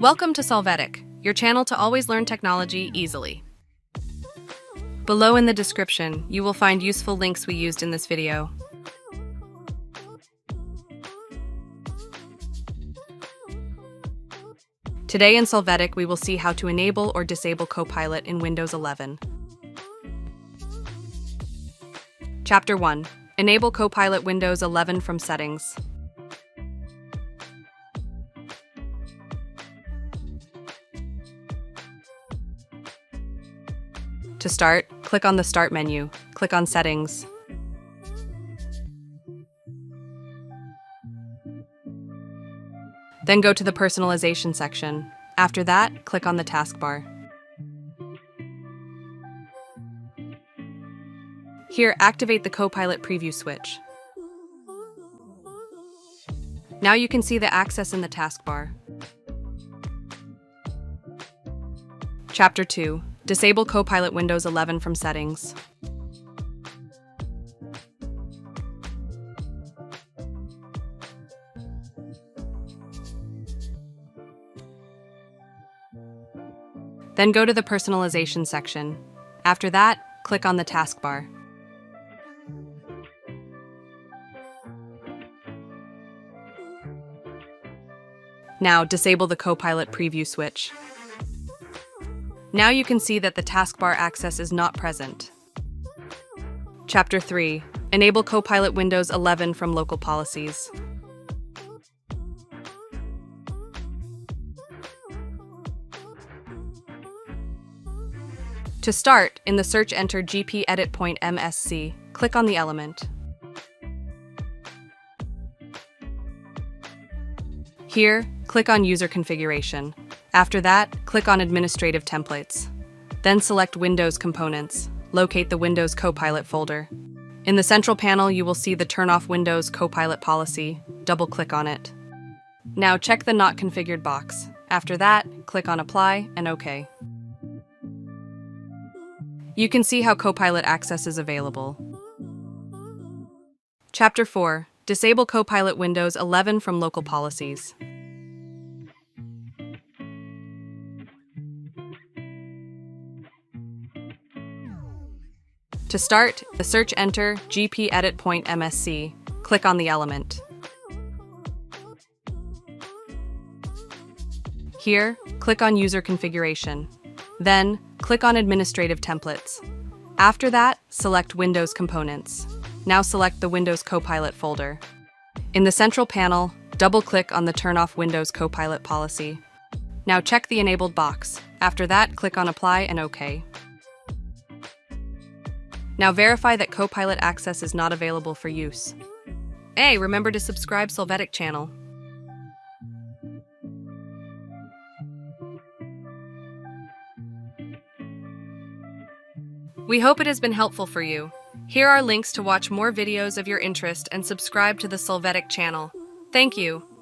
Welcome to Solvetic, your channel to always learn technology easily. Below in the description, you will find useful links we used in this video. Today in Solvetic, we will see how to enable or disable Copilot in Windows 11. Chapter 1. Enable Copilot Windows 11 from Settings. To start, click on the Start menu, click on Settings. Then go to the Personalization section. After that, click on the taskbar. Here, activate the Copilot preview switch. Now you can see the access in the taskbar. Chapter 2. Disable Copilot Windows 11 from Settings. Then go to the Personalization section. After that, click on the taskbar. Now, disable the Copilot preview switch. Now you can see that the taskbar access is not present. Chapter 3. Enable Copilot Windows 11 from Local Policies. To start, in the search enter GP edit point MSC. Click on the element. Here, click on User Configuration. After that, click on Administrative Templates. Then select Windows Components. Locate the Windows Copilot folder. In the central panel, you will see the Turn Off Windows Copilot policy. Double-click on it. Now check the Not Configured box. After that, click on Apply and OK. You can see how Copilot access is available. Chapter 4. Disable Copilot Windows 11 from Local Policies. To start, the search enter GP edit point MSC. Click on the element. Here, click on User Configuration. Then, click on Administrative Templates. After that, select Windows Components. Now select the Windows Copilot folder. In the central panel, double-click on the Turn Off Windows Copilot policy. Now check the enabled box. After that, click on Apply and OK. Now verify that Copilot access is not available for use. Hey, remember to subscribe Solvetic channel. We hope it has been helpful for you. Here are links to watch more videos of your interest and subscribe to the Solvetic channel. Thank you.